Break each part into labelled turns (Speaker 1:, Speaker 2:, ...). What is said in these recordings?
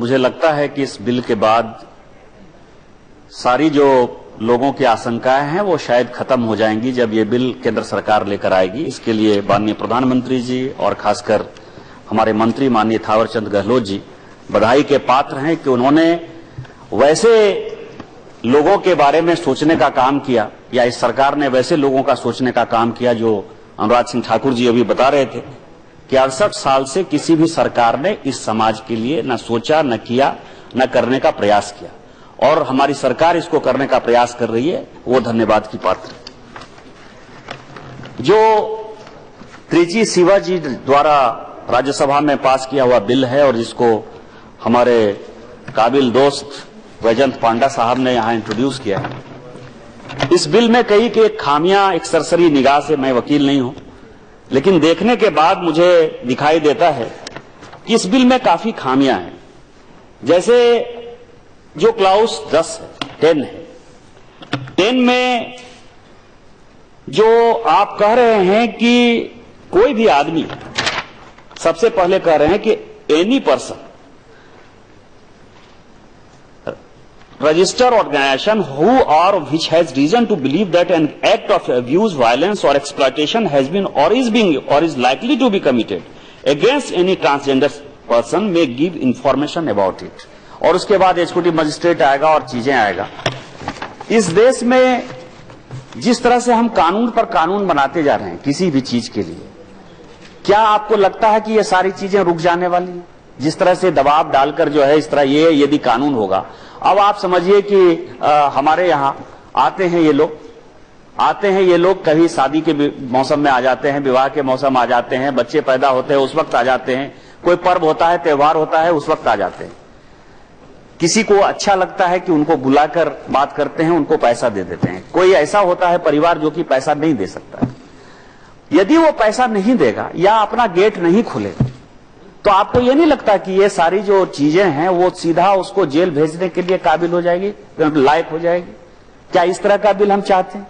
Speaker 1: मुझे लगता है कि इस बिल के बाद सारी जो लोगों की आशंकाएं हैं वो शायद खत्म हो जाएंगी जब ये बिल केंद्र सरकार लेकर आएगी। इसके लिए माननीय प्रधानमंत्री जी और खासकर हमारे मंत्री माननीय थावरचंद गहलोत जी बधाई के पात्र हैं कि उन्होंने वैसे लोगों के बारे में सोचने का काम किया, या इस सरकार ने वैसे लोगों का सोचने का काम किया जो अनुराग सिंह ठाकुर जी अभी बता रहे थे कि 68 साल से किसी भी सरकार ने इस समाज के लिए न सोचा, न किया, न करने का प्रयास किया, और हमारी सरकार इसको करने का प्रयास कर रही है, वो धन्यवाद की पात्र है। जो त्रिची सिवा जी द्वारा राज्यसभा में पास किया हुआ बिल है और जिसको हमारे काबिल दोस्त वैजयंत पांडा साहब ने यहां इंट्रोड्यूस किया है, इस बिल में कई के खामियां एक सरसरी निगाह से, मैं वकील नहीं हूं, लेकिन देखने के बाद मुझे दिखाई देता है कि इस बिल में काफी खामियां हैं। जैसे जो क्लाउस 10 है, 10 है, 10 में जो आप कह रहे हैं कि कोई भी आदमी, सबसे पहले कह रहे हैं कि any person register organization who or which has reason to believe that an act of abuse, violence or exploitation has been or is likely to be committed against any transgender person may give information about it। और उसके बाद executive magistrate आएगा और चीजें आएगा। इस देश में जिस तरह से हम कानून पर कानून बनाते जा रहे हैं किसी भी चीज के लिए, क्या आपको लगता है कि ये सारी चीजें रुक जाने वाली हैं? जिस तरह से दबाव डालकर जो है, इस तरह ये यदि कानून होगा, अब आप समझिए कि हमारे यहां आते हैं ये लोग कभी शादी के मौसम में आ जाते हैं, विवाह के मौसम आ जाते हैं, बच्चे पैदा होते हैं उस वक्त आ जाते हैं, कोई पर्व होता है, त्योहार होता है, उस वक्त आ जाते हैं। किसी को अच्छा लगता है कि उनको बुलाकर बात करते हैं, उनको पैसा दे देते हैं। कोई ऐसा होता है परिवार जो कि पैसा नहीं दे सकता है। यदि वो पैसा नहीं देगा या अपना गेट नहीं खोलेगा, तो आपको ये नहीं लगता कि ये सारी जो चीजें हैं वो सीधा उसको जेल भेजने के लिए काबिल हो जाएगी, लायक हो जाएगी? क्या इस तरह का बिल हम चाहते हैं?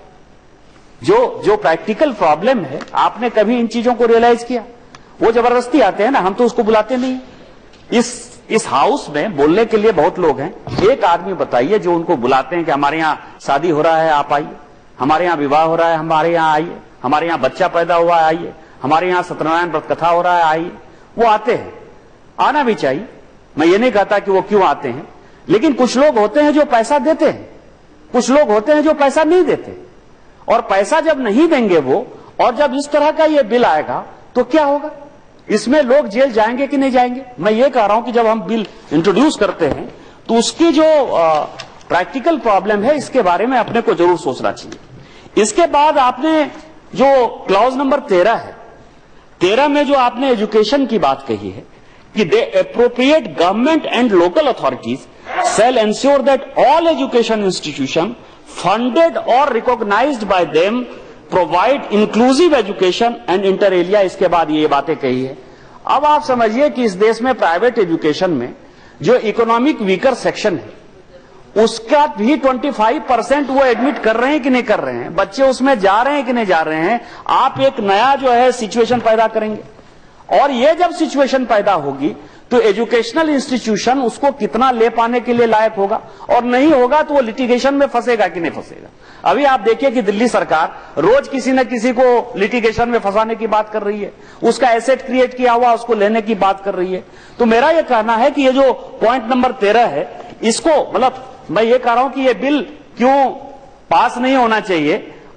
Speaker 1: जो प्रैक्टिकल प्रॉब्लम है, आपने कभी इन चीजों को रियलाइज किया? वो जबरदस्ती आते हैं ना, हम तो उसको बुलाते नहीं। इस हाउस में बोलने के लिए बहुत लोग हैं। एक आदमी बताइए जो उनको बुलाते हैं कि हमारे यहाँ शादी हो रहा है, आप आइए, हमारे यहाँ विवाह हो रहा है, हमारे यहाँ आइए, हमारे यहाँ बच्चा पैदा हुआ है, आइए, हमारे यहाँ सत्यनारायण व्रत कथा हो रहा है, आइए। वो आते हैं, आना भी चाहिए, मैं ये नहीं कहता कि वो क्यों आते हैं, लेकिन कुछ लोग होते हैं जो पैसा देते हैं, कुछ लोग होते हैं जो पैसा नहीं देते। और पैसा जब नहीं देंगे वो, और जब इस तरह का ये बिल आएगा तो क्या होगा? इसमें लोग जेल जाएंगे कि नहीं जाएंगे? मैं ये कह रहा हूं कि जब हम बिल इंट्रोड्यूस करते हैं तो उसकी जो प्रैक्टिकल प्रॉब्लम है, इसके बारे में अपने को जरूर सोचना चाहिए। इसके बाद आपने जो क्लॉज नंबर 13 है, 13 में जो आपने एजुकेशन की बात कही है कि the appropriate government and local authorities shall ensure that all education institution funded और recognised by them provide inclusive education and inter area. इसके बाद ये बातें कही है। अब आप समझिए कि इस देश में प्राइवेट एजुकेशन में जो इकोनॉमिक वीकर सेक्शन है उसका भी 25% वो एडमिट कर रहे हैं कि नहीं कर रहे हैं, बच्चे उसमें जा रहे हैं कि नहीं जा रहे हैं। आप एक नया जो है सिचुएशन पैदा करेंगे, और ये जब सिचुएशन पैदा होगी तो एजुकेशनल इंस्टीट्यूशन उसको कितना ले पाने के लिए लायक होगा, और नहीं होगा तो वो लिटिगेशन में फंसेगा कि नहीं फंसेगा। अभी आप देखिए कि दिल्ली सरकार रोज किसी न किसी को लिटिगेशन में फंसाने की बात कर रही है, उसका एसेट क्रिएट किया हुआ उसको लेने की बात कर रही है। तो मेरा यह कहना है कि ये जो पॉइंट नंबर 13 है, इसको मतलब मैं ये कह रहा हूं कि ये बिल क्यों पास नहीं होना चाहिए,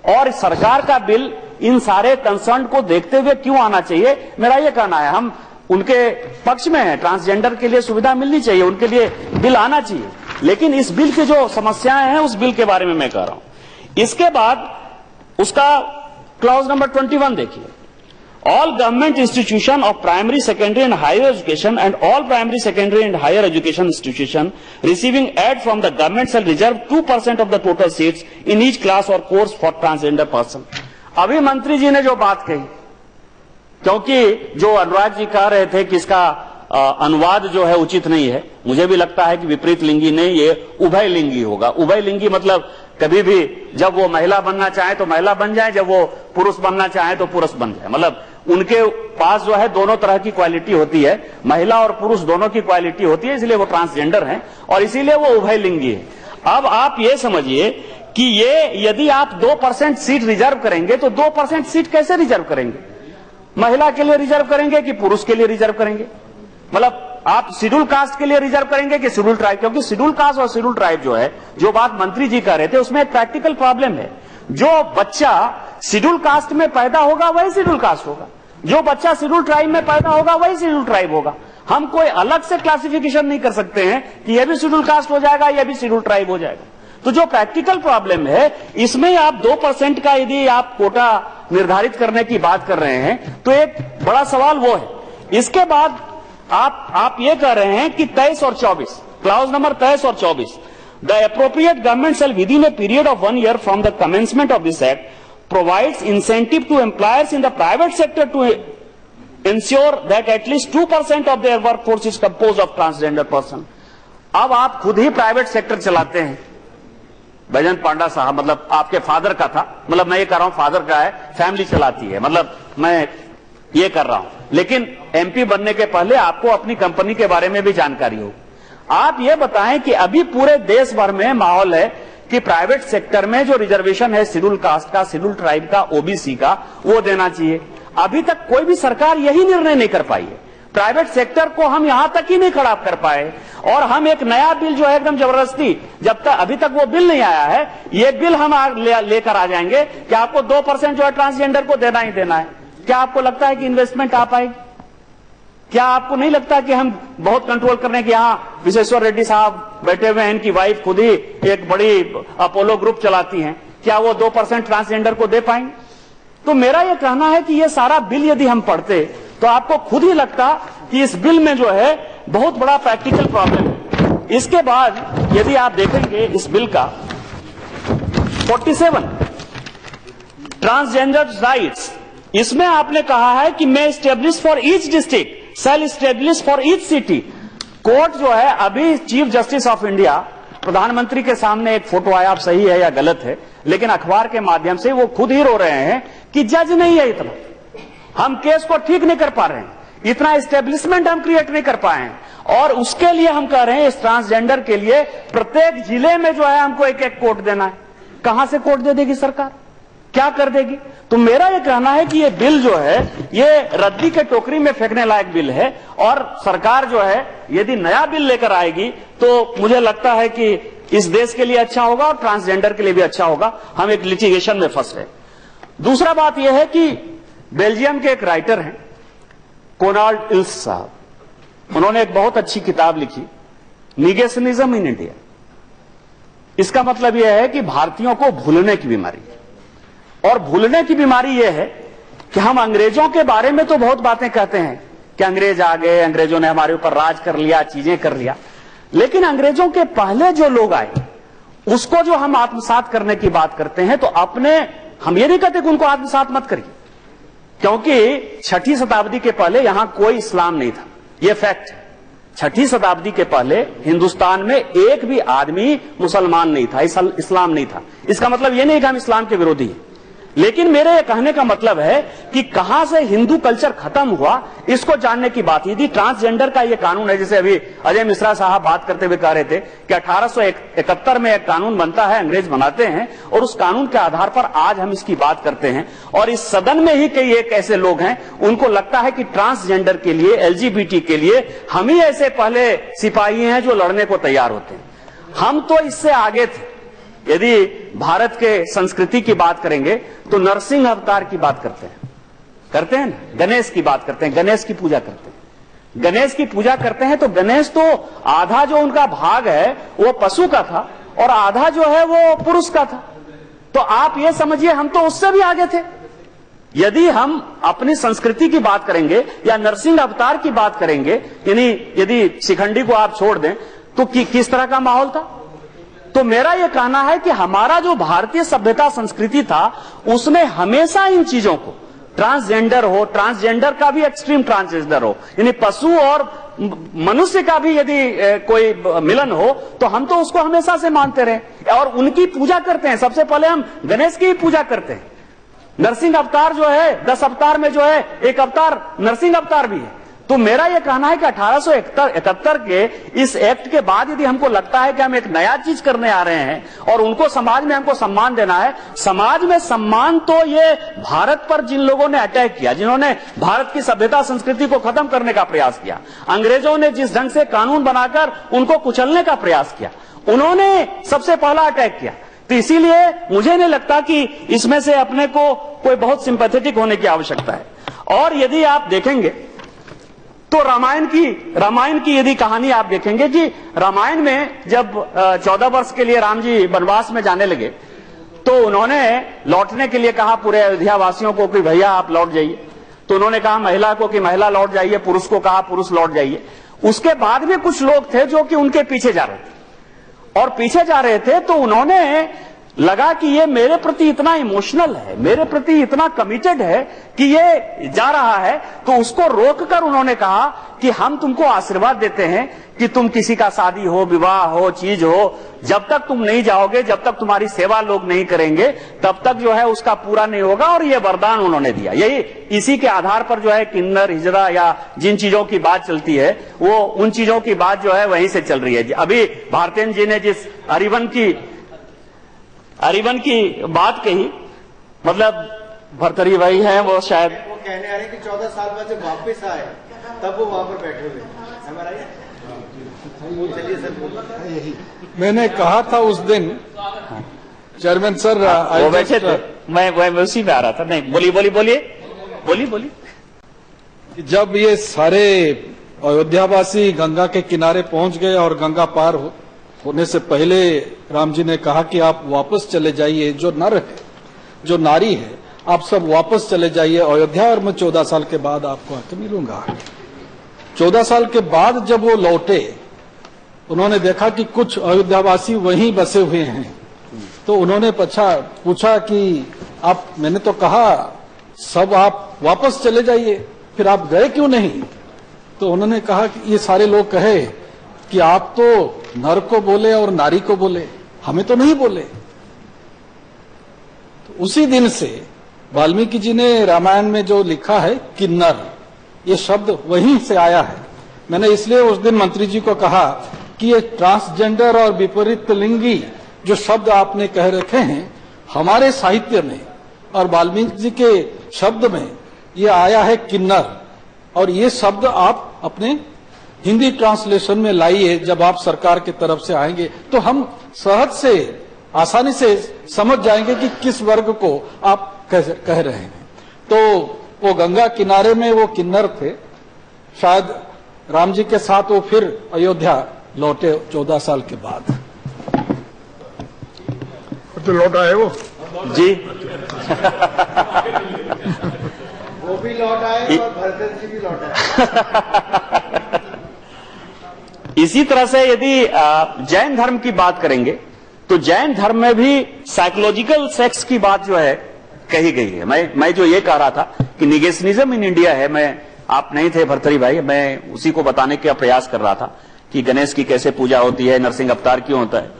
Speaker 1: और सरकार का बिल इन सारे कंसर्न को देखते हुए क्यों आना चाहिए, मेरा ये कहना है। हम उनके पक्ष में हैं, ट्रांसजेंडर के लिए सुविधा मिलनी चाहिए, उनके लिए बिल आना चाहिए, लेकिन इस बिल की जो समस्याएं हैं उस बिल के बारे में मैं कह रहा हूं। इसके बाद उसका क्लॉज नंबर 21 देखिए, all government institution of primary, secondary and higher education and all primary, secondary and higher education institution receiving aid from the government shall reserve 2% of the total seats in each class or course for transgender person। अभी मंत्री जी ने जो बात कही, क्योंकि जो अनुराग जी कह रहे थे कि इसका अनुवाद जो है उचित नहीं है, मुझे भी लगता है कि विपरीत लिंगी नहीं, ये उभय लिंगी होगा। उभय लिंगी मतलब कभी भी जब वो महिला बनना चाहे तो महिला बन जाए, जब वो पुरुष बनना चाहे तो पुरुष बन जाए, मतलब उनके पास जो है दोनों तरह की क्वालिटी होती है, महिला और पुरुष दोनों की क्वालिटी होती है, इसलिए वो ट्रांसजेंडर हैं और इसीलिए वो उभयलिंगी है। अब आप ये समझिए कि ये यदि आप 2% सीट रिजर्व करेंगे तो 2% सीट कैसे रिजर्व करेंगे? महिला के लिए रिजर्व करेंगे कि पुरुष के लिए रिजर्व करेंगे? मतलब आप शेड्यूल कास्ट के लिए रिजर्व करेंगे कि शेड्यूल ट्राइब? क्योंकि शेड्यूल कास्ट और शेड्यूल ट्राइब जो है, जो बात मंत्री जी कह रहे थे, उसमें एक प्रैक्टिकल प्रॉब्लम है। जो बच्चा शेड्यूल कास्ट में पैदा होगा वही शेड्यूल कास्ट होगा, जो बच्चा शेड्यूल ट्राइब में पैदा होगा वही शेड्यूल ट्राइब होगा। हम कोई अलग से क्लासिफिकेशन नहीं कर सकते हैं कि यह भी शेड्यूल कास्ट हो जाएगा, यह भी शेड्यूल ट्राइब हो जाएगा। तो जो प्रैक्टिकल प्रॉब्लम है, इसमें आप 2% का यदि आप कोटा निर्धारित करने की बात कर रहे हैं तो एक बड़ा सवाल वो है। इसके बाद आप ये कह रहे हैं कि 23 और 24, क्लाउज नंबर 23 और 24, the appropriate government shall within a period of 1 year from the commencement of this act provides incentive to employers in the private sector to ensure that at least 2% of their workforce is composed of transgender person। अब आप खुद ही private sector चलाते हैं, बैजंत पांडा साहब, मतलब आपके father का था, मतलब मैं ये कर रहा हूं फादर का है, फैमिली चलाती है, मतलब मैं ये कर रहा हूं, लेकिन एमपी बनने के पहले आपको अपनी कंपनी के बारे में भी जानकारी हो। आप ये बताएं कि अभी पूरे देश भर में माहौल है कि प्राइवेट सेक्टर में जो रिजर्वेशन है शेड्यूल कास्ट का, शेड्यूल ट्राइब का, ओबीसी का, वो देना चाहिए। अभी तक कोई भी सरकार यही निर्णय नहीं कर पाई है। प्राइवेट सेक्टर को हम यहां तक ही नहीं खड़ा कर पाए और हम एक नया बिल जो है एकदम जबरदस्ती, जब तक अभी तक वो बिल नहीं आया है, ये बिल हम लेकर आ जाएंगे कि आपको 2% जो है ट्रांसजेंडर को देना ही देना है। क्या आपको लगता है कि इन्वेस्टमेंट आ पाएगी? क्या आपको नहीं लगता कि हम बहुत कंट्रोल करने के? यहाँ विश्वेश्वर रेड्डी साहब बैठे हुए हैं, इनकी वाइफ खुद ही एक बड़ी अपोलो ग्रुप चलाती हैं, क्या वो 2% ट्रांसजेंडर को दे पाएंगे? तो मेरा यह कहना है कि ये सारा बिल यदि हम पढ़ते तो आपको खुद ही लगता कि इस बिल में जो है बहुत बड़ा प्रैक्टिकल प्रॉब्लम है। इसके बाद यदि आप देखेंगे इस बिल का 47 ट्रांसजेंडर राइट्स, इसमें आपने कहा है कि मैं establish for each district cell establish for each city. Court जो है, अभी चीफ जस्टिस ऑफ इंडिया, प्रधानमंत्री के सामने एक फोटो आया, आप सही है या गलत है, लेकिन अखबार के माध्यम से वो खुद ही रो रहे हैं कि जज नहीं है, इतना हम केस को ठीक नहीं कर पा रहे हैं, इतना एस्टेब्लिशमेंट हम क्रिएट नहीं कर पाए हैं, और उसके लिए हम कह रहे हैं इस ट्रांसजेंडर के लिए प्रत्येक जिले में जो है हमको एक एक कोर्ट देना है। कहां से कोर्ट दे देगी सरकार? क्या कर देगी? तो मेरा यह कहना है कि ये बिल जो है ये रद्दी के टोकरी में फेंकने लायक बिल है, और सरकार जो है यदि नया बिल लेकर आएगी तो मुझे लगता है कि इस देश के लिए अच्छा होगा और ट्रांसजेंडर के लिए भी अच्छा होगा। हम एक लिटिगेशन में फंस गए। दूसरा बात यह है कि बेल्जियम के एक राइटर हैं कोनाल्ड इल्स साहब, उन्होंने एक बहुत अच्छी किताब लिखी, निगेशनिज्म इन इंडिया। इसका मतलब यह है कि भारतीयों को भूलने की बीमारी, और भूलने की बीमारी यह है कि हम अंग्रेजों के बारे में तो बहुत बातें कहते हैं कि अंग्रेज आ गए, अंग्रेजों ने हमारे ऊपर राज कर लिया, चीजें कर लिया, लेकिन अंग्रेजों के पहले जो लोग आए उसको जो हम आत्मसात करने की बात करते हैं, तो अपने हम ये नहीं कहते कि उनको आत्मसात मत करिए, क्योंकि 6ठी शताब्दी के पहले यहां कोई इस्लाम नहीं था, यह फैक्ट है। 6ठी शताब्दी के पहले हिंदुस्तान में एक भी आदमी मुसलमान नहीं था, इस्लाम नहीं था। इसका मतलब यह नहीं कि हम इस्लाम के विरोधी हैं, लेकिन मेरे ये कहने का मतलब है कि कहां से हिंदू कल्चर खत्म हुआ, इसको जानने की बात। यदि ट्रांसजेंडर का ये कानून है, जैसे अभी अजय मिश्रा साहब बात करते हुए कह रहे थे कि 1871 में एक कानून बनता है, अंग्रेज बनाते हैं, और उस कानून के आधार पर आज हम इसकी बात करते हैं, और इस सदन में ही कई एक ऐसे लोग हैं उनको लगता है कि ट्रांसजेंडर के लिए, एलजीबीटी के लिए हम ही ऐसे पहले सिपाही हैं जो लड़ने को तैयार होते हैं। हम तो इससे आगे थे। यदि भारत के संस्कृति की बात करेंगे तो नरसिंह अवतार की बात करते हैं ना, गणेश की बात करते हैं, गणेश की पूजा करते हैं, गणेश की पूजा करते हैं। तो गणेश तो आधा जो उनका भाग है वो पशु का था और आधा जो है वो पुरुष का था। तो आप ये समझिए हम तो उससे भी आगे थे। यदि हम अपनी संस्कृति की बात करेंगे या नरसिंह अवतार की बात करेंगे, यानी यदि शिखंडी को आप छोड़ दें तो किस तरह का माहौल था? तो मेरा यह कहना है कि हमारा जो भारतीय सभ्यता संस्कृति था उसमें हमेशा इन चीजों को, ट्रांसजेंडर हो, ट्रांसजेंडर का भी एक्सट्रीम ट्रांसजेंडर हो, यानी पशु और मनुष्य का भी यदि कोई मिलन हो तो हम तो उसको हमेशा से मानते रहे और उनकी पूजा करते हैं। सबसे पहले हम गणेश की पूजा करते हैं। नरसिंह अवतार जो है 10 अवतार में जो है एक अवतार नरसिंह अवतार भी है। तो मेरा यह कहना है कि 1871 के इस एक्ट के बाद यदि हमको लगता है कि हम एक नया चीज करने आ रहे हैं और उनको समाज में हमको सम्मान देना है, समाज में सम्मान तो ये भारत पर जिन लोगों ने अटैक किया, जिन्होंने भारत की सभ्यता संस्कृति को खत्म करने का प्रयास किया, अंग्रेजों ने जिस ढंग से कानून बनाकर उनको कुचलने का प्रयास किया, उन्होंने सबसे पहला अटैक किया। तो इसीलिए मुझे नहीं लगता कि इसमें से अपने को कोई बहुत सिंपैथेटिक होने की आवश्यकता है। और यदि आप देखेंगे तो रामायण की यदि कहानी आप देखेंगे कि रामायण में जब 14 वर्ष के लिए राम जी वनवास में जाने लगे तो उन्होंने लौटने के लिए कहा पूरे अयोध्या वासियों को कि भैया आप लौट जाइए। तो उन्होंने कहा महिला को कि महिला लौट जाइए, पुरुष को कहा पुरुष लौट जाइए। उसके बाद भी कुछ लोग थे जो कि उनके पीछे जा रहे थे और पीछे जा रहे थे तो उन्होंने लगा कि ये मेरे प्रति इतना इमोशनल है, मेरे प्रति इतना कमिटेड है कि ये जा रहा है, तो उसको रोककर उन्होंने कहा कि हम तुमको आशीर्वाद देते हैं कि तुम किसी का शादी हो, विवाह हो, चीज हो, जब तक तुम नहीं जाओगे, जब तक तुम्हारी सेवा लोग नहीं करेंगे, तब तक जो है उसका पूरा नहीं होगा। और ये वरदान उन्होंने दिया। यही इसी के आधार पर जो है किन्नर, हिजरा या जिन चीजों की बात चलती है वो उन चीजों की बात जो है वहीं से चल रही है। अभी भारतेंद्र जी ने जिस अरिवन की बात कही, मतलब भर्तरी भाई हैं, वो शायद
Speaker 2: वो कहने आ रहे कि 14 साल बाद जब वापस आए तब वो वहां पर बैठे हुए। चलिए सर, यही
Speaker 3: मैंने कहा था उस दिन चेयरमैन सर,
Speaker 1: वो बैठे थे, मैं उसी में आ रहा था। नहीं, बोलिए।
Speaker 3: जब ये सारे अयोध्यावासी गंगा के किनारे पहुंच गए और गंगा पार होने से पहले राम जी ने कहा कि आप वापस चले जाइए, जो नर है, जो नारी है, आप सब वापस चले जाइए अयोध्या और मैं 14 साल के बाद आपको आके मिलूंगा। 14 साल के बाद जब वो लौटे, उन्होंने देखा कि कुछ अयोध्यावासी वहीं बसे हुए हैं। तो उन्होंने पूछा कि मैंने तो कहा सब आप वापस चले जाइए, फिर आप गए क्यों नहीं? तो उन्होंने कहा कि ये सारे लोग कहे कि आप तो नर को बोले और नारी को बोले, हमें तो नहीं बोले। तो उसी दिन से वाल्मीकि जी ने रामायण में जो लिखा है किन्नर, ये शब्द वहीं से आया है। मैंने इसलिए उस दिन मंत्री जी को कहा कि ये ट्रांसजेंडर और विपरीत लिंगी जो शब्द आपने कह रखे हैं, हमारे साहित्य में और वाल्मीकि जी के शब्द में ये आया है किन्नर, और ये शब्द आप अपने हिंदी ट्रांसलेशन में लाइए। जब आप सरकार की तरफ से आएंगे तो हम सहज से, आसानी से समझ जाएंगे कि किस वर्ग को आप कह रहे हैं। तो वो गंगा किनारे में वो किन्नर थे। शायद राम जी के साथ वो फिर अयोध्या लौटे 14 साल के बाद।
Speaker 4: तो लौटा है वो
Speaker 1: जी।
Speaker 2: वो भी लौट आए और भरत जी भी लौट आए।
Speaker 1: इसी तरह से यदि जैन धर्म की बात करेंगे तो जैन धर्म में भी साइकोलॉजिकल सेक्स की बात जो है कही गई है। मैं जो ये कह रहा था कि निगेशनिज्म इन इंडिया है, आप नहीं थे भर्तरी भाई, मैं उसी को बताने का प्रयास कर रहा था कि गणेश की कैसे पूजा होती है, नरसिंह अवतार क्यों होता है।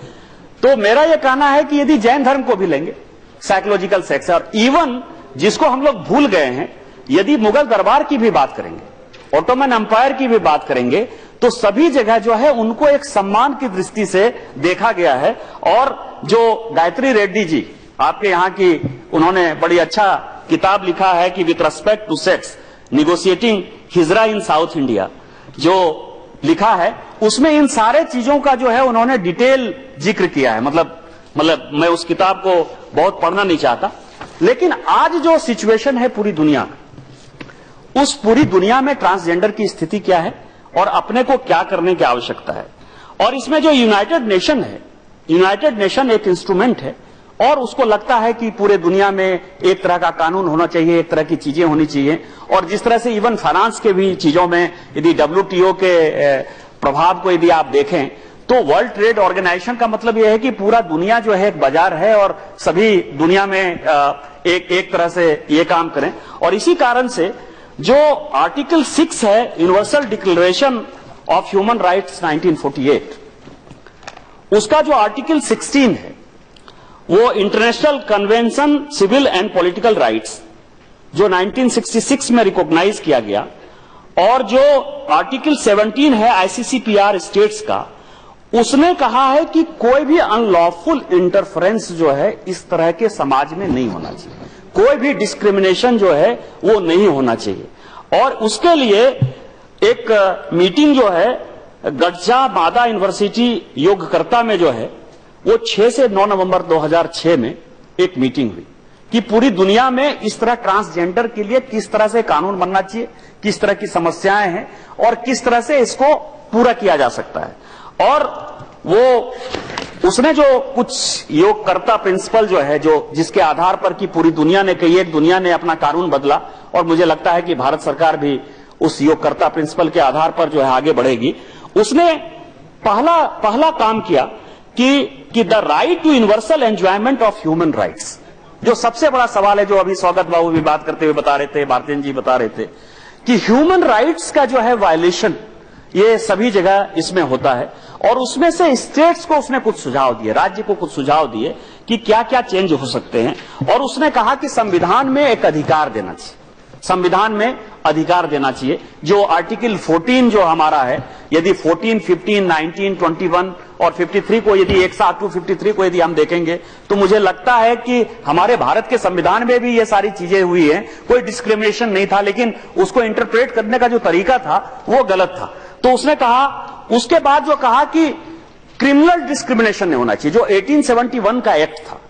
Speaker 1: तो मेरा यह कहना है कि यदि जैन धर्म को भी लेंगे, साइकोलॉजिकल सेक्स, और इवन जिसको हम लोग भूल गए हैं, यदि मुगल दरबार की भी बात करेंगे, ऑटोमन एम्पायर की भी बात करेंगे, तो सभी जगह जो है उनको एक सम्मान की दृष्टि से देखा गया है। और जो गायत्री रेड्डी जी आपके यहाँ की, उन्होंने बड़ी अच्छा किताब लिखा है कि with respect to sex negotiating hijra in South India, जो लिखा है उसमें इन सारे चीजों का जो है उन्होंने डिटेल जिक्र किया है। मतलब मैं उस किताब को बहुत पढ़ना नहीं चाहता, लेकिन आज जो सिचुएशन है पूरी दुनिया का, उस पूरी दुनिया में ट्रांसजेंडर की स्थिति क्या है और अपने को क्या करने की आवश्यकता है। और इसमें जो यूनाइटेड नेशन है, यूनाइटेड नेशन एक इंस्ट्रूमेंट है और उसको लगता है कि पूरे दुनिया में एक तरह का कानून होना चाहिए, एक तरह की चीजें होनी चाहिए। और जिस तरह से इवन फाइनेंस के भी चीजों में यदि WTO के प्रभाव को यदि आप देखें तो वर्ल्ड ट्रेड ऑर्गेनाइजेशन का मतलब यह है कि पूरा दुनिया जो है एक बाजार है और सभी दुनिया में एक तरह से ये काम करें। और इसी कारण से जो आर्टिकल 6 है universal declaration of human rights 1948, उसका जो आर्टिकल 16 है वो international convention civil and political rights जो 1966 में रिकॉग्नाइज किया गया और जो आर्टिकल 17 है आईसीसीपीआर स्टेट्स का, उसने कहा है कि कोई भी अनलॉफुल इंटरफेरेंस जो है इस तरह के समाज में नहीं होना चाहिए, कोई भी डिस्क्रिमिनेशन जो है वो नहीं होना चाहिए। और उसके लिए एक मीटिंग जो है गडजा मादा यूनिवर्सिटी योगकर्ता में जो है वो 6 से 9 नवंबर 2006 में एक मीटिंग हुई कि पूरी दुनिया में इस तरह ट्रांसजेंडर के लिए किस तरह से कानून बनना चाहिए, किस तरह की समस्याएं हैं और किस तरह से इसको पूरा किया जा सकता है। और वो उसने जो कुछ योगकर्ता प्रिंसिपल जो है, जो जिसके आधार पर कि पूरी दुनिया ने कही, एक दुनिया ने अपना कानून बदला और मुझे लगता है कि भारत सरकार भी उस योगकर्ता प्रिंसिपल के आधार पर जो है आगे बढ़ेगी। उसने पहला काम किया कि the right to universal enjoyment of human rights, जो सबसे बड़ा सवाल है, जो अभी स्वागत बाबू भी बात करते हुए बता रहे थे, भारतीय जी बता रहे थे कि ह्यूमन राइट्स का जो है वायलेशन ये सभी जगह इसमें होता है। और उसमें से स्टेट्स को उसने कुछ सुझाव दिए, राज्य को कुछ सुझाव दिए कि क्या क्या चेंज हो सकते हैं। और उसने कहा कि संविधान में एक अधिकार देना चाहिए, संविधान में अधिकार देना चाहिए, जो आर्टिकल 14 जो हमारा है, यदि 14, 15, 19, 21 और 53 को यदि एक साथ 253 को यदि हम देखेंगे तो मुझे लगता है कि हमारे भारत के संविधान में भी ये सारी चीजें हुई हैं, कोई डिस्क्रिमिनेशन नहीं था, लेकिन उसको इंटरप्रेट करने का जो तरीका था वो गलत था। तो उसने कहा, उसके बाद जो कहा कि क्रिमिनल डिस्क्रिमिनेशन नहीं होना चाहिए, जो 1871 का एक्ट था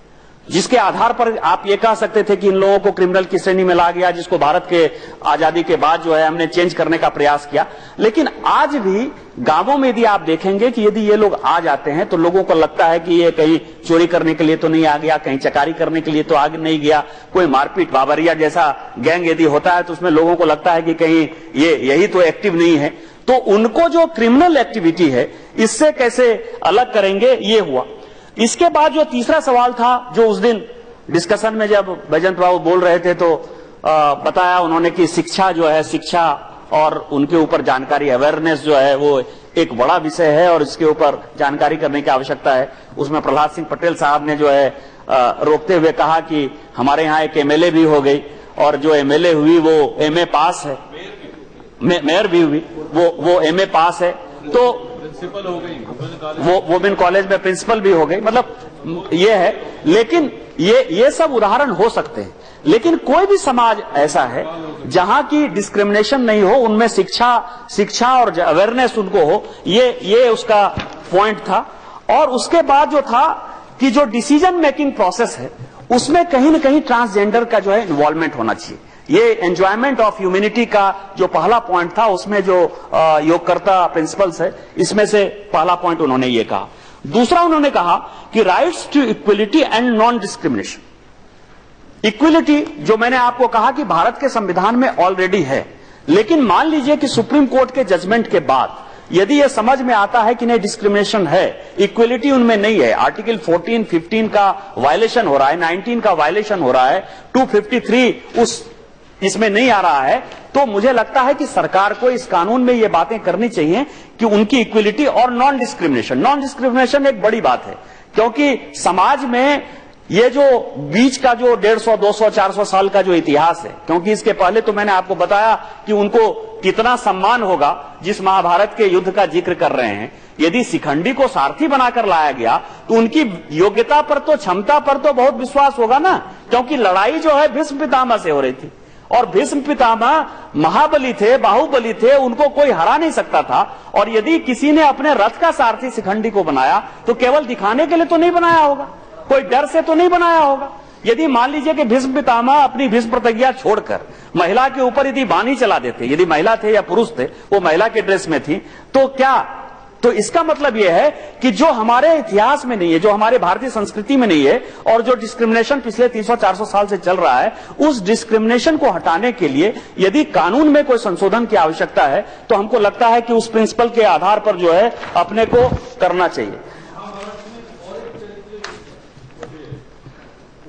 Speaker 1: जिसके आधार पर आप ये कह सकते थे कि इन लोगों को क्रिमिनल की श्रेणी में ला गया, जिसको भारत के आजादी के बाद जो है हमने चेंज करने का प्रयास किया। लेकिन आज भी गांवों में यदि आप देखेंगे कि यदि ये लोग आ जाते हैं तो लोगों को लगता है कि ये कहीं चोरी करने के लिए तो नहीं आ गया, कहीं चकारी करने के लिए तो आगे नहीं गया, कोई मारपीट बाबरिया जैसा गैंग यदि होता है तो उसमें लोगों को लगता है कि कहीं ये यही तो एक्टिव नहीं है। तो उनको जो क्रिमिनल एक्टिविटी है इससे कैसे अलग करेंगे, ये हुआ। इसके बाद जो तीसरा सवाल था, जो उस दिन डिस्कशन में जब बैजंत बाबू बोल रहे थे तो बताया उन्होंने कि शिक्षा जो है, शिक्षा और उनके ऊपर जानकारी, अवेयरनेस जो है वो एक बड़ा विषय है और इसके ऊपर जानकारी करने की आवश्यकता है। उसमें प्रहलाद सिंह पटेल साहब ने जो है रोकते हुए कहा कि हमारे यहाँ एक एमएलए भी हो गई और जो एमएलए हुई वो एमए पास है, मेयर भी हुई, वो एमए पास है, तो प्रिंसिपल हो गई, वो वुमेन कॉलेज में प्रिंसिपल भी हो गई, मतलब ये है। लेकिन ये सब उदाहरण हो सकते हैं, लेकिन कोई भी समाज ऐसा है जहां की डिस्क्रिमिनेशन नहीं हो, उनमें शिक्षा और अवेयरनेस उनको हो, ये उसका पॉइंट था। और उसके बाद जो था कि जो डिसीजन मेकिंग प्रोसेस है उसमें कहीं न कहीं ट्रांसजेंडर का जो है इन्वॉल्वमेंट होना चाहिए। ये एंजॉयमेंट ऑफ ह्यूमैनिटी का जो पहला पॉइंट था, उसमें जो योगकर्ता प्रिंसिपल्स है, इसमें से पहला पॉइंट उन्होंने ये कहा। दूसरा उन्होंने कहा कि rights to equality and non discrimination. Equality जो मैंने आपको कहा कि भारत के संविधान में ऑलरेडी है, लेकिन मान लीजिए कि सुप्रीम कोर्ट के जजमेंट के बाद यदि यह समझ में आता है कि नहीं डिस्क्रिमिनेशन है, इक्वलिटी उनमें नहीं है, आर्टिकल 14, 15 का वायलेशन हो रहा है, 19 का वायलेशन हो रहा है, 253 इसमें नहीं आ रहा है, तो मुझे लगता है कि सरकार को इस कानून में ये बातें करनी चाहिए कि उनकी इक्वलिटी और नॉन डिस्क्रिमिनेशन एक बड़ी बात है। क्योंकि समाज में ये जो बीच का जो 150, 200, 400 साल का जो इतिहास है, क्योंकि इसके पहले तो मैंने आपको बताया कि उनको कितना सम्मान होगा जिस महाभारत के युद्ध का जिक्र कर रहे हैं। यदि शिखंडी को सारथी बनाकर लाया गया तो उनकी योग्यता पर तो, क्षमता पर तो बहुत विश्वास होगा ना, क्योंकि लड़ाई जो है भीष्म पितामह से हो रही थी और भीष्म पितामह महाबली थे, बाहुबली थे, उनको कोई हरा नहीं सकता था। और यदि किसी ने अपने रथ का सारथी शिखंडी को बनाया तो केवल दिखाने के लिए तो नहीं बनाया होगा, कोई डर से तो नहीं बनाया होगा। यदि मान लीजिए कि भीष्म पितामह अपनी भीष्म प्रतिज्ञा छोड़कर महिला के ऊपर यदि बानी चला देते, यदि महिला थे या पुरुष थे, वो महिला के ड्रेस में थी, तो क्या, तो इसका मतलब यह है कि जो हमारे इतिहास में नहीं है, जो हमारे भारतीय संस्कृति में नहीं है, और जो डिस्क्रिमिनेशन पिछले 300-400 साल से चल रहा है, उस डिस्क्रिमिनेशन को हटाने के लिए यदि कानून में कोई संशोधन की आवश्यकता है तो हमको लगता है कि उस प्रिंसिपल के आधार पर जो है अपने को करना चाहिए।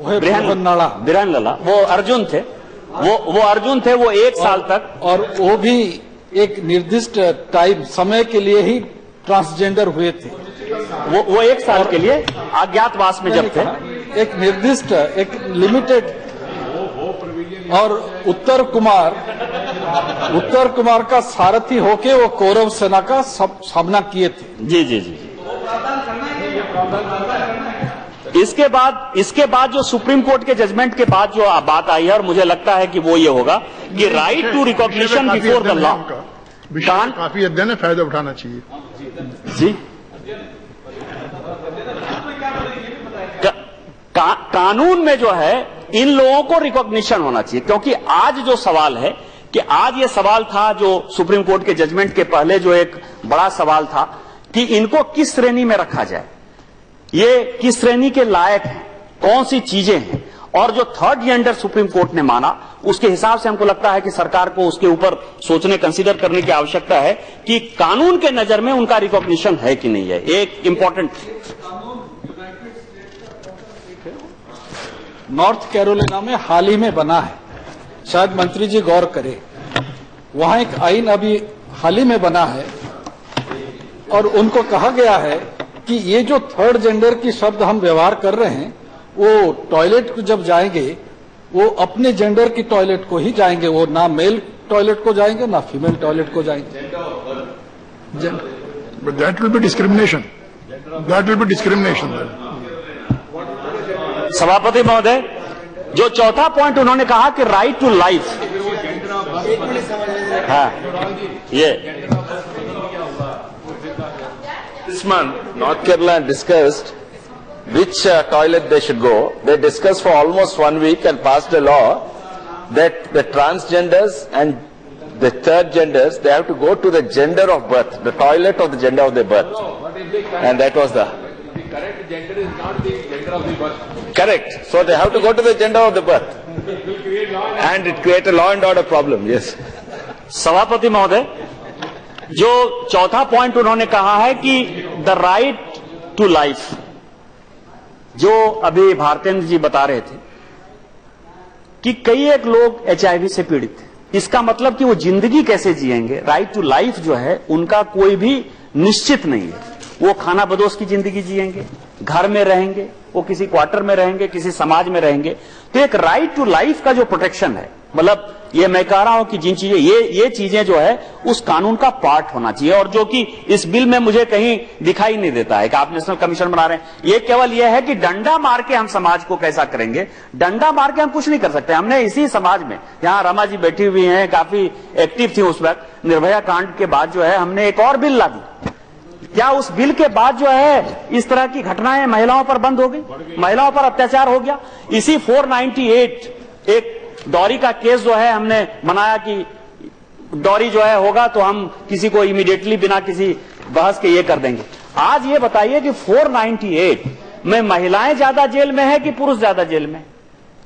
Speaker 1: बिरहन लला वो अर्जुन थे, वो अर्जुन थे, वो 1 साल तक,
Speaker 3: और वो भी एक निर्दिष्ट टाइम समय के लिए ही ट्रांसजेंडर हुए थे।
Speaker 1: वो 1 साल के लिए अज्ञातवास में जब थे,
Speaker 3: एक निर्दिष्ट, एक लिमिटेड, और उत्तर कुमार का सारथी होके वो कौरव सेना का सामना किए थे।
Speaker 1: जी जी जी। इसके बाद जो सुप्रीम कोर्ट के जजमेंट के बाद जो बात आई है, और मुझे लगता है कि वो ये होगा कि right to recognition before the law,
Speaker 4: काफी अध्ययन है, फायदा उठाना चाहिए।
Speaker 1: जी। कानून में जो है इन लोगों को रिकॉग्निशन होना चाहिए, क्योंकि आज जो सवाल है कि आज ये सवाल था जो सुप्रीम कोर्ट के जजमेंट के पहले जो एक बड़ा सवाल था कि इनको किस श्रेणी में रखा जाए, ये किस श्रेणी के लायक हैं, कौन सी चीजें हैं, और जो थर्ड जेंडर सुप्रीम कोर्ट ने माना उसके हिसाब से हमको लगता है कि सरकार को उसके ऊपर सोचने, कंसीडर करने की आवश्यकता है कि कानून के नजर में उनका रिकॉग्निशन है कि नहीं है। एक इंपॉर्टेंट,
Speaker 3: नॉर्थ कैरोलिना में हाल ही में बना है, शायद मंत्री जी गौर करें, वहां एक आइन अभी हाल ही में बना है और उनको कहा गया है कि ये जो थर्ड जेंडर की शब्द हम व्यवहार कर रहे हैं, वो टॉयलेट को जब जाएंगे वो अपने जेंडर की टॉयलेट को ही जाएंगे, वो ना मेल टॉयलेट को जाएंगे ना फीमेल टॉयलेट को जाएंगे।
Speaker 4: But that will be discrimination. That will be discrimination.
Speaker 1: सभापति महोदय, जो चौथा पॉइंट उन्होंने कहा कि राइट टू लाइफ, हाँ, ये
Speaker 5: This month, North Carolina discussed which toilet they should go. They discussed for almost 1 week and passed a law that the transgenders and the third genders, they have to go to the gender of birth, the toilet of the gender of their birth. And that was the
Speaker 6: correct gender is not the gender of the birth.
Speaker 5: correct. So they have to go to the gender of the birth. And it create a law and order problem, yes.
Speaker 1: सभापति महोदय, जो चौथा point उन्होंने कहा है कि the right to life, जो अभी भारतेंद्र जी बता रहे थे कि कई एक लोग HIV से पीड़ित थे, इसका मतलब कि वो जिंदगी कैसे जिएंगे, राइट टू लाइफ जो है उनका कोई भी निश्चित नहीं है। वो खाना बदोश की जिंदगी जिएंगे, घर में रहेंगे, वो किसी क्वार्टर में रहेंगे, किसी समाज में रहेंगे। तो एक राइट टू लाइफ का जो प्रोटेक्शन है, मतलब ये मैं कह रहा हूं कि जिन चीजें ये चीजें जो है उस कानून का पार्ट होना चाहिए, और जो कि इस बिल में मुझे कहीं दिखाई नहीं देता है कि आप नेशनल कमीशन बना रहे हैं। ये केवल ये है कि डंडा मार के हम समाज को कैसा करेंगे, डंडा मार के हम कुछ नहीं कर सकते। हमने इसी समाज में, यहाँ रमा जी बैठी हुई हैं, काफी एक्टिव थी उस वक्त, निर्भया कांड के बाद जो है हमने एक और बिल ला दी। क्या उस बिल के बाद जो है इस तरह की घटनाएं महिलाओं पर बंद हो गई, महिलाओं पर अत्याचार हो गया? इसी 498 एक डॉरी का केस जो है हमने बनाया कि डॉरी जो है होगा तो हम किसी को इमीडिएटली बिना किसी बहस के ये कर देंगे। आज ये बताइए कि 498 में महिलाएं ज्यादा जेल में है कि पुरुष ज्यादा जेल में?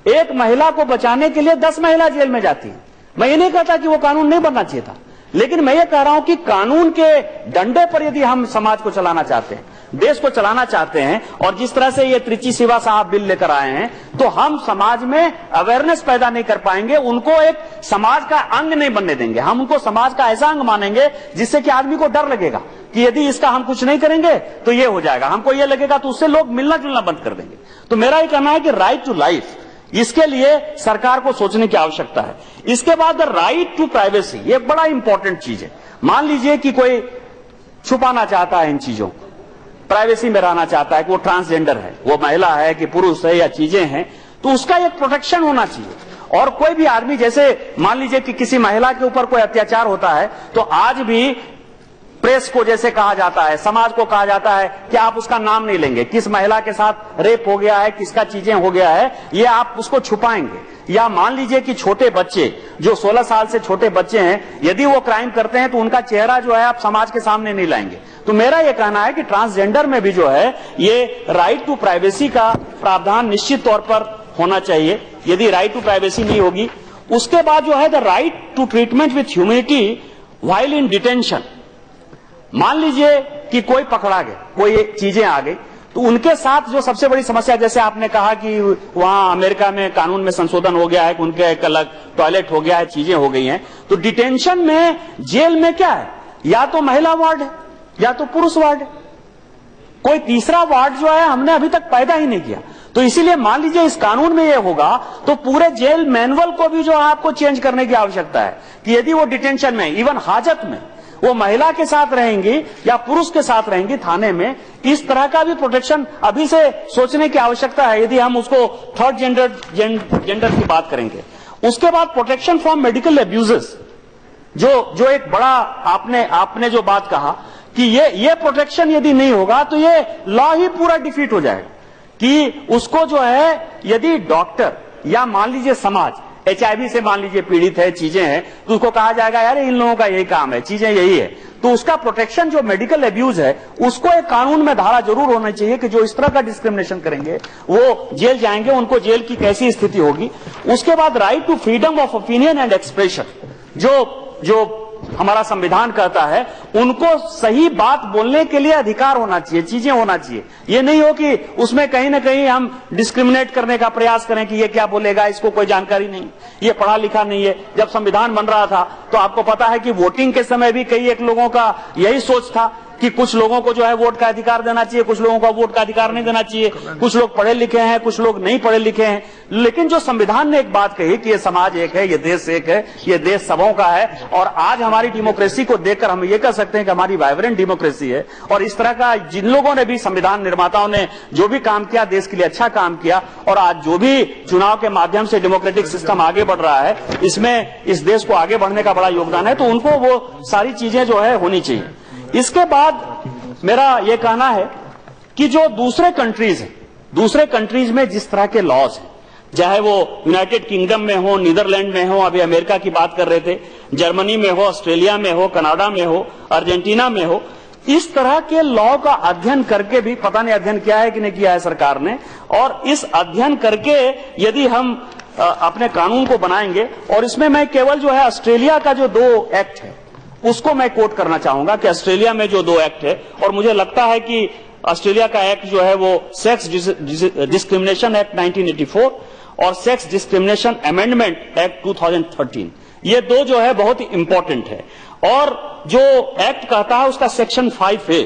Speaker 1: एक महिला को बचाने के लिए 10 महिला जेल में जाती है। मैं ये नहीं कहता कि वो कानून नहीं बनना चाहिए था, लेकिन मैं ये कह रहा हूं कि कानून के डंडे पर यदि हम समाज को चलाना चाहते हैं, देश को चलाना चाहते हैं, और जिस तरह से ये त्रिची शिवा साहब बिल लेकर आए हैं, तो हम समाज में अवेयरनेस पैदा नहीं कर पाएंगे, उनको एक समाज का अंग नहीं बनने देंगे। हम उनको समाज का ऐसा अंग मानेंगे जिससे कि आदमी को डर लगेगा कि यदि इसका हम कुछ नहीं करेंगे तो ये हो जाएगा, हमको ये लगेगा, तो उससे लोग मिलना जुलना बंद कर देंगे। तो मेरा ये कहना है कि राइट टू लाइफ, इसके लिए सरकार को सोचने की आवश्यकता है। इसके बाद राइट टू प्राइवेसी, ये बड़ा इंपॉर्टेंट चीज है। मान लीजिए कि कोई छुपाना चाहता है इन चीजों को, प्राइवेसी में रहना चाहता है कि वो ट्रांसजेंडर है, वो महिला है कि पुरुष है या चीजें हैं, तो उसका एक प्रोटेक्शन होना चाहिए। और कोई भी आदमी, जैसे मान लीजिए कि किसी महिला के ऊपर कोई अत्याचार होता है, तो आज भी प्रेस को जैसे कहा जाता है, समाज को कहा जाता है कि आप उसका नाम नहीं लेंगे, किस महिला के साथ रेप हो गया है, किसका चीजें हो गया है, ये आप उसको छुपाएंगे। या मान लीजिए कि छोटे बच्चे, जो 16 साल से छोटे बच्चे हैं, यदि वो क्राइम करते हैं तो उनका चेहरा जो है आप समाज के सामने नहीं लाएंगे। तो मेरा ये कहना है कि ट्रांसजेंडर में भी जो है ये राइट टू प्राइवेसी का प्रावधान निश्चित तौर पर होना चाहिए। यदि राइट टू प्राइवेसी नहीं होगी, उसके बाद जो है the right to treatment with humanity while in detention. मान लीजिए कि कोई पकड़ा गया, कोई चीजें आ गई, तो उनके साथ जो सबसे बड़ी समस्या, जैसे आपने कहा कि वहां अमेरिका में कानून में संशोधन हो गया है कि उनके एक अलग टॉयलेट हो गया है, चीजें हो गई हैं, तो डिटेंशन में, जेल में क्या है, या तो महिला वार्ड है या तो पुरुष वार्ड है, कोई तीसरा वार्ड जो है हमने अभी तक पैदा ही नहीं किया। तो इसीलिए मान लीजिए इस कानून में यह होगा तो पूरे जेल मैनुअल को भी जो है आपको चेंज करने की आवश्यकता है कि यदि वो डिटेंशन में, इवन हाजत में वो महिला के साथ रहेंगी या पुरुष के साथ रहेंगी थाने में, इस तरह का भी प्रोटेक्शन अभी से सोचने की आवश्यकता है यदि हम उसको थर्ड जेंडर की बात करेंगे। उसके बाद प्रोटेक्शन फ्रॉम मेडिकल एब्यूजेस, जो एक बड़ा आपने जो बात कहा कि ये प्रोटेक्शन यदि नहीं होगा तो ये लॉ ही पूरा डिफीट हो जाएगा कि उसको जो है यदि डॉक्टर या मान लीजिए समाज HIV से मान लीजिए पीड़ित है, चीजें हैं, तो उसको कहा जाएगा यार इन लोगों का यही काम है, चीजें यही है, तो उसका प्रोटेक्शन जो मेडिकल एब्यूज है उसको एक कानून में धारा जरूर होना चाहिए कि जो इस तरह का डिस्क्रिमिनेशन करेंगे वो जेल जाएंगे, उनको जेल की कैसी स्थिति होगी। उसके बाद right to freedom of opinion and expression, जो हमारा संविधान कहता है उनको सही बात बोलने के लिए अधिकार होना चाहिए, चीजें होना चाहिए। ये नहीं हो कि उसमें कहीं ना कहीं हम डिस्क्रिमिनेट करने का प्रयास करें कि ये क्या बोलेगा, इसको कोई जानकारी नहीं, ये पढ़ा लिखा नहीं है। जब संविधान बन रहा था तो आपको पता है कि वोटिंग के समय भी कई एक लोगों का यही सोच था कि कुछ लोगों को जो है वोट का अधिकार देना चाहिए, कुछ लोगों को वोट का अधिकार नहीं देना चाहिए, कुछ लोग पढ़े लिखे हैं, कुछ लोग नहीं पढ़े लिखे हैं। लेकिन जो संविधान ने एक बात कही कि ये समाज एक है, ये देश एक है, ये देश सबों का है, और आज हमारी डेमोक्रेसी को देखकर हम ये कह सकते हैं कि हमारी वाइब्रेंट डेमोक्रेसी है। और इस तरह का जिन लोगों ने भी, संविधान निर्माताओं ने जो भी काम किया, देश के लिए अच्छा काम किया, और आज जो भी चुनाव के माध्यम से डेमोक्रेटिक सिस्टम आगे बढ़ रहा है, इसमें इस देश को आगे बढ़ने का बड़ा योगदान है, तो उनको वो सारी चीजें जो है होनी चाहिए। इसके बाद मेरा यह कहना है कि जो दूसरे कंट्रीज हैं, दूसरे कंट्रीज में जिस तरह के लॉज हैं, चाहे वो यूनाइटेड किंगडम में हो, नीदरलैंड में हो, अभी अमेरिका की बात कर रहे थे, जर्मनी में हो, ऑस्ट्रेलिया में हो, कनाडा में हो, अर्जेंटीना में हो, इस तरह के लॉ का अध्ययन करके भी, पता नहीं अध्ययन किया है कि नहीं किया है सरकार ने, और इस अध्ययन करके यदि हम अपने कानून को बनाएंगे, और इसमें मैं केवल जो है ऑस्ट्रेलिया का जो 2 एक्ट है उसको मैं कोट करना चाहूंगा कि ऑस्ट्रेलिया में जो 2 एक्ट है, और मुझे लगता है कि ऑस्ट्रेलिया का एक्ट जो है वो सेक्स डिस्क्रिमिनेशन एक्ट 1984 और सेक्स डिस्क्रिमिनेशन अमेंडमेंट एक्ट 2013, ये 2 जो है बहुत ही इंपॉर्टेंट है। और जो एक्ट कहता है उसका सेक्शन 5A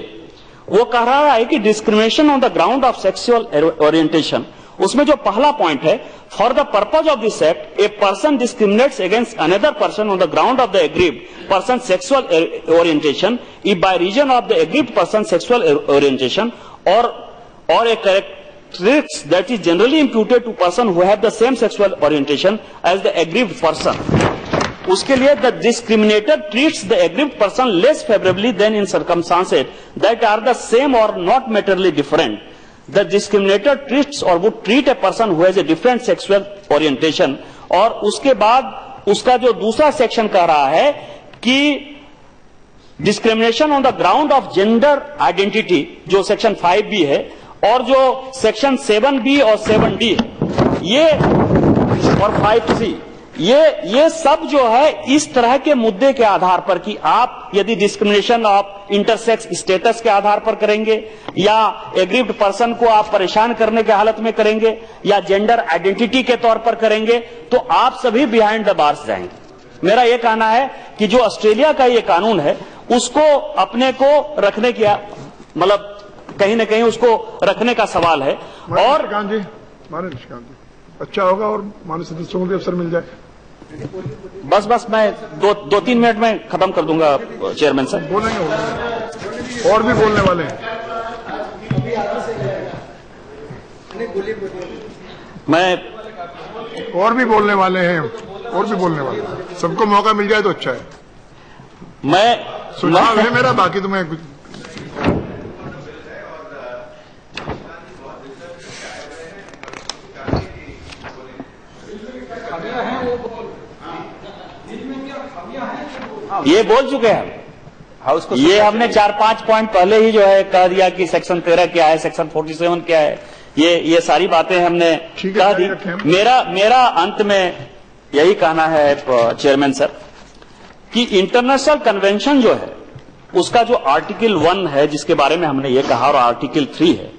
Speaker 1: वो कह रहा है कि discrimination on the ground of sexual orientation, उसमें जो पहला पॉइंट है, for the purpose of this act a person discriminates against another person on the ground of the aggrieved person sexual orientation if by reason of the aggrieved person sexual orientation और a characteristics that is generally imputed to person who have the same sexual orientation as the aggrieved person. उसके लिए the discriminator treats the aggrieved person less favorably than in circumstances that are the same or not materially different. The discriminator treats or would treat a person who has a different sexual orientation. और उसके बाद उसका जो दूसरा section कह रहा है कि discrimination on the ground of gender identity, जो सेक्शन 5B है, और जो सेक्शन 7B और 7D है, ये और 5C, ये सब जो है इस तरह के मुद्दे के आधार पर कि आप यदि डिस्क्रिमिनेशन ऑफ इंटरसेक्स स्टेटस के आधार पर करेंगे, या एग्रीव्ड पर्सन को आप परेशान करने के हालत में करेंगे, या जेंडर आइडेंटिटी के तौर पर करेंगे, तो आप सभी बिहाइंड द बार्स जाएंगे। मेरा यह कहना है कि जो ऑस्ट्रेलिया का ये कानून है उसको अपने को रखने की, मतलब कहीं ना कहीं उसको रखने का सवाल है। और
Speaker 4: माननीय निशिकांत जी, अच्छा होगा और माननीय सदस्यों को भी अवसर मिल जाए।
Speaker 1: बस मैं 2-3 मिनट में खत्म कर दूंगा चेयरमैन साहब।
Speaker 4: बोलेंगे और भी बोलने वाले हैं।
Speaker 1: मैं
Speaker 4: और भी बोलने वाले हैं, और भी बोलने वाले हैं। सबको मौका मिल जाए तो अच्छा है। सुझाव है मेरा, बाकी तो मैं
Speaker 1: ये बोल चुके हैं, ये हमने 4-5 पॉइंट पहले ही जो है कह दिया कि सेक्शन 13 क्या है, सेक्शन 47 क्या है, ये सारी बातें हमने कह दी। मेरा अंत में यही कहना है चेयरमैन सर कि इंटरनेशनल कन्वेंशन जो है उसका जो आर्टिकल 1 है जिसके बारे में हमने ये कहा, और आर्टिकल 3 है,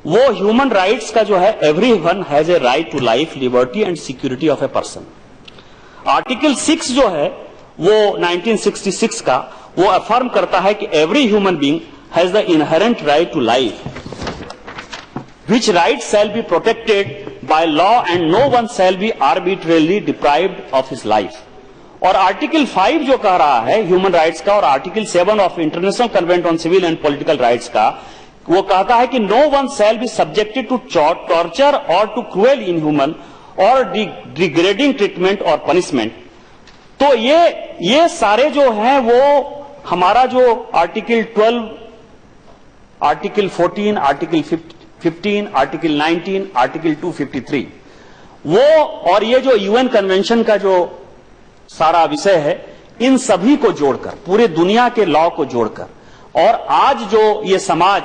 Speaker 1: वो ह्यूमन राइट्स का जो है everyone has a right to life, liberty and security of a person. Article 6 जो है वो 1966 का, वो अफर्म करता है कि every human being has the inherent right to life, which rights shall be protected by law and no one shall be arbitrarily deprived of his life. और article 5 जो कह रहा है ह्यूमन राइट्स का और article 7 of international convent on civil and political rights का, वो कहता है कि no one shall be subjected to torture और टू क्रूएल इनह्यूमन और डिग्रेडिंग ट्रीटमेंट और पनिशमेंट। तो ये सारे जो हैं वो हमारा जो article 12, article 14, article 15, article 19, article 253 वो और ये जो यूएन कन्वेंशन का जो सारा विषय है, इन सभी को जोड़कर पूरे दुनिया के लॉ को जोड़कर और आज जो ये समाज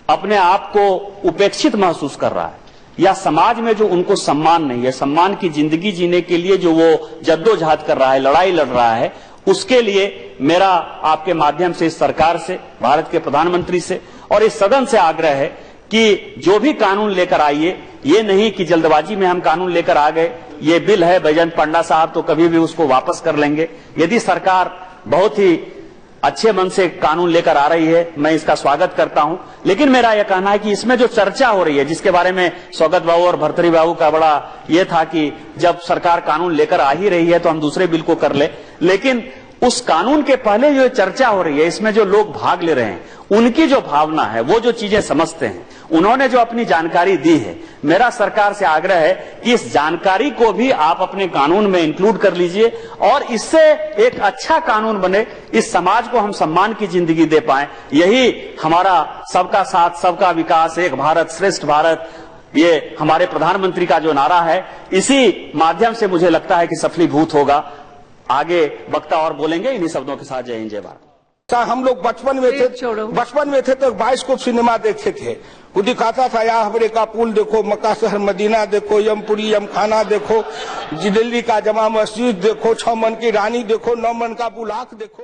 Speaker 1: अपने आप को उपेक्षित महसूस कर रहा है या समाज में जो उनको सम्मान नहीं है, सम्मान की जिंदगी जीने के लिए जो वो जद्दोजहद कर रहा है, लड़ाई लड़ रहा है, उसके लिए मेरा आपके माध्यम से इस सरकार से, भारत के प्रधानमंत्री से और इस सदन से आग्रह है कि जो भी कानून लेकर आइए, ये नहीं कि जल्दबाजी में हम कानून लेकर आ गए, ये बिल है बैजंत पंडा साहब तो कभी भी उसको वापस कर लेंगे। यदि सरकार बहुत ही अच्छे मन से कानून लेकर आ रही है, मैं इसका स्वागत करता हूं, लेकिन मेरा यह कहना है कि इसमें जो चर्चा हो रही है, जिसके बारे में स्वागत बाबू और भर्तृहरि बाबू का बड़ा यह था कि जब सरकार कानून लेकर आ ही रही है तो हम दूसरे बिल को कर ले, लेकिन उस कानून के पहले जो चर्चा हो रही है, इसमें जो लोग भाग ले रहे हैं, उनकी जो भावना है, वो जो चीजें समझते हैं, उन्होंने जो अपनी जानकारी दी है, मेरा सरकार से आग्रह है कि इस जानकारी को भी आप अपने कानून में इंक्लूड कर लीजिए और इससे एक अच्छा कानून बने, इस समाज को हम सम्मान की जिंदगी दे पाएं। यही हमारा सबका साथ, सबका विकास, एक भारत श्रेष्ठ भारत, ये हमारे प्रधानमंत्री का जो नारा है, इसी माध्यम से मुझे लगता है कि सफलीभूत होगा। आगे वक्ता और बोलेंगे इन्हीं शब्दों के साथ। जय हिंद, जय भारत।
Speaker 7: हम लोग बचपन में थे तो बाइस्कोप सिनेमा देखते थे, वो दिखाता था या हवरे का पुल देखो, मक्का शहर मदीना देखो, यमपुरी यमखाना देखो, दिल्ली का जमा मस्जिद देखो, 6 मन की रानी देखो, 9 मन का बुलाक देखो।